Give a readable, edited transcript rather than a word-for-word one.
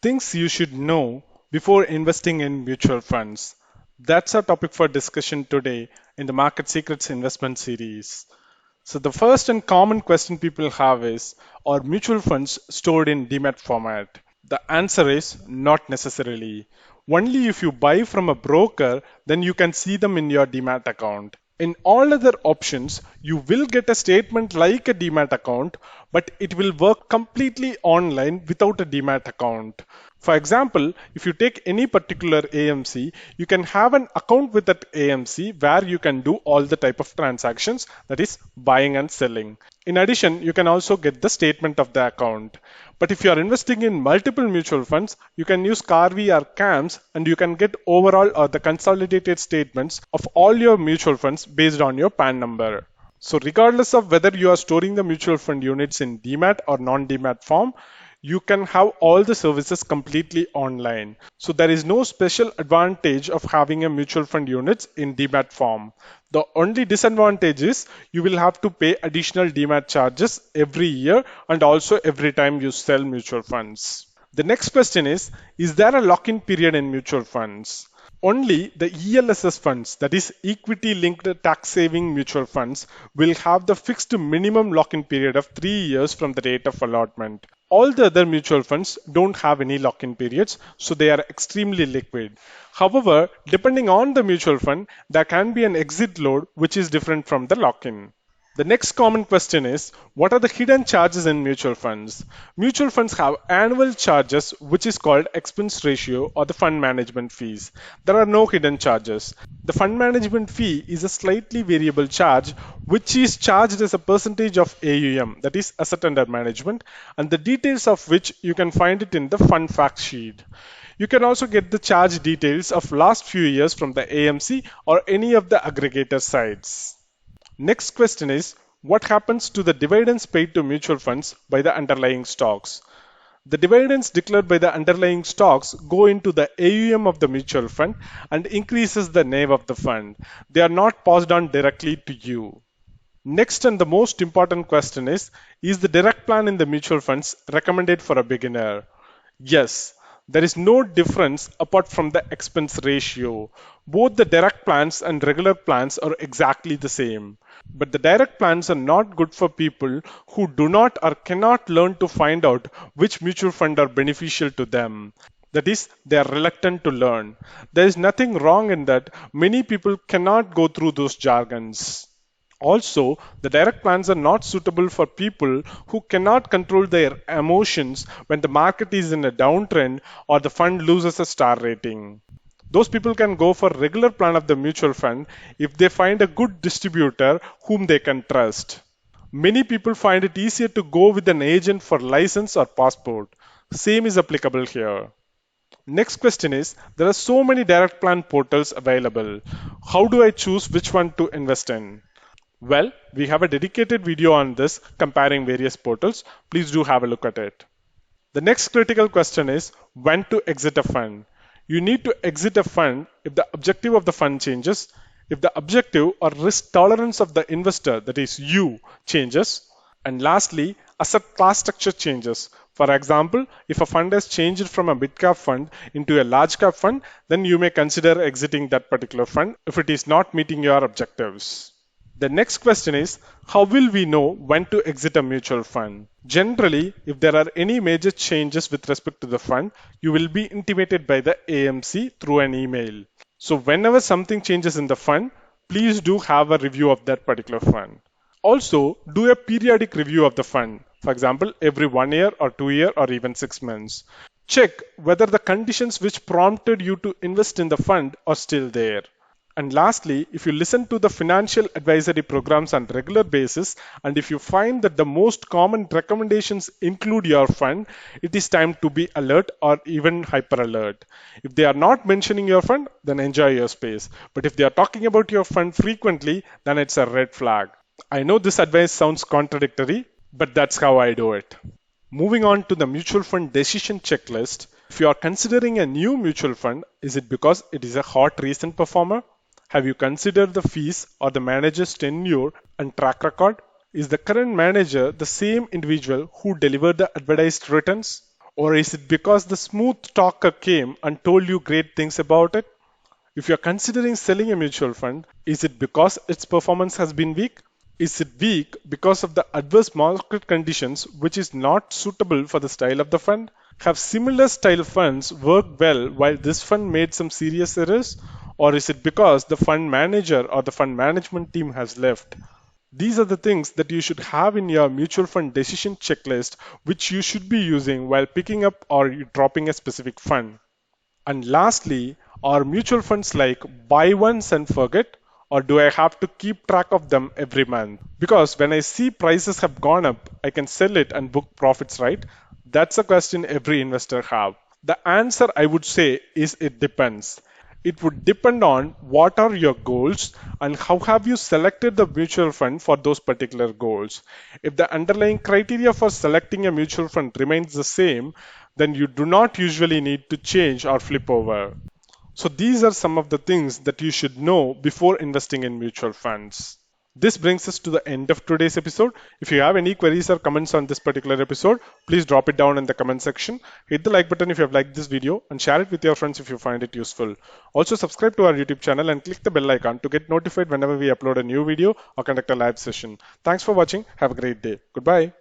Things you should know before investing in mutual funds. That's our topic for discussion today in the Market Secrets Investment Series. So, the first and common question people have is, are mutual funds stored in demat format? The answer is not necessarily. Only if you buy from a broker, then you can see them in your demat account. In all other options, you will get a statement like a demat account, but it will work completely online without a demat account. For example, if you take any particular AMC, you can have an account with that AMC where you can do all the type of transactions, that is buying and selling. In addition, you can also get the statement of the account. But if you are investing in multiple mutual funds, you can use Carvey or CAMS and you can get overall or the consolidated statements of all your mutual funds based on your PAN number. So regardless of whether you are storing the mutual fund units in demat or non-demat form, you can have all the services completely online. So there is no special advantage of having a mutual fund units in demat form. The only disadvantage is you will have to pay additional demat charges every year and also every time you sell mutual funds. The next question is there a lock-in period in mutual funds? Only the ELSS funds, that is equity linked tax saving mutual funds, will have the fixed minimum lock-in period of 3 years from the date of allotment. All the other mutual funds don't have any lock-in periods, so they are extremely liquid. However, depending on the mutual fund, there can be an exit load which is different from the lock-in. The next common question is, what are the hidden charges in mutual funds? Mutual funds have annual charges which is called expense ratio or the fund management fees. There are no hidden charges. The fund management fee is a slightly variable charge which is charged as a percentage of AUM, that is asset under management, and the details of which you can find it in the fund fact sheet. You can also get the charge details of last few years from the AMC or any of the aggregator sites. Next question is, what happens to the dividends paid to mutual funds by the underlying stocks? The dividends declared by the underlying stocks go into the AUM of the mutual fund and increases the NAV of the fund. They are not passed on directly to you. Next and the most important question is the direct plan in the mutual funds recommended for a beginner? Yes, there is no difference apart from the expense ratio. Both the direct plans and regular plans are exactly the same. But the direct plans are not good for people who do not or cannot learn to find out which mutual fund are beneficial to them. That is, they are reluctant to learn. There is nothing wrong in that. Many people cannot go through those jargons. Also, the direct plans are not suitable for people who cannot control their emotions when the market is in a downtrend or the fund loses a star rating. Those people can go for regular plan of the mutual fund if they find a good distributor whom they can trust. Many people find it easier to go with an agent for license or passport. Same is applicable here. Next question is, there are so many direct plan portals available. How do I choose which one to invest in? Well, we have a dedicated video on this comparing various portals. Please do have a look at it. The next critical question is when to exit a fund. You need to exit a fund if the objective of the fund changes, if the objective or risk tolerance of the investor, that is you, changes, and lastly, asset class structure changes. For example, if a fund has changed from a mid cap fund into a large cap fund, then you may consider exiting that particular fund if it is not meeting your objectives. The next question is, how will we know when to exit a mutual fund? Generally, if there are any major changes with respect to the fund, you will be intimated by the AMC through an email. So whenever something changes in the fund, please do have a review of that particular fund. Also, do a periodic review of the fund. For example, every 1 year or 2 year or even 6 months. Check whether the conditions which prompted you to invest in the fund are still there. And lastly, if you listen to the financial advisory programs on regular basis, and if you find that the most common recommendations include your fund, it is time to be alert or even hyper alert. If they are not mentioning your fund, then enjoy your space. But if they are talking about your fund frequently, then it's a red flag. I know this advice sounds contradictory, but that's how I do it. Moving on to the mutual fund decision checklist. If you are considering a new mutual fund, is it because it is a hot recent performer? Have you considered the fees or the manager's tenure and track record? Is the current manager the same individual who delivered the advertised returns? Or is it because the smooth talker came and told you great things about it? If you're considering selling a mutual fund, is it because its performance has been weak? Is it weak because of the adverse market conditions which is not suitable for the style of the fund? Have similar style funds worked well while this fund made some serious errors? Or is it because the fund manager or the fund management team has left? These are the things that you should have in your mutual fund decision checklist, which you should be using while picking up or dropping a specific fund. And lastly, are mutual funds like buy once and forget, or do I have to keep track of them every month? Because when I see prices have gone up, I can sell it and book profits, right? That's a question every investor have. The answer I would say is it depends. It would depend on what are your goals and how have you selected the mutual fund for those particular goals. If the underlying criteria for selecting a mutual fund remains the same, then you do not usually need to change or flip over. So these are some of the things that you should know before investing in mutual funds. This brings us to the end of today's episode. If you have any queries or comments on this particular episode, please drop it down in the comment section. Hit the like button if you have liked this video and share it with your friends if you find it useful. Also subscribe to our YouTube channel and click the bell icon to get notified whenever we upload a new video or conduct a live session. Thanks for watching. Have a great day. Goodbye.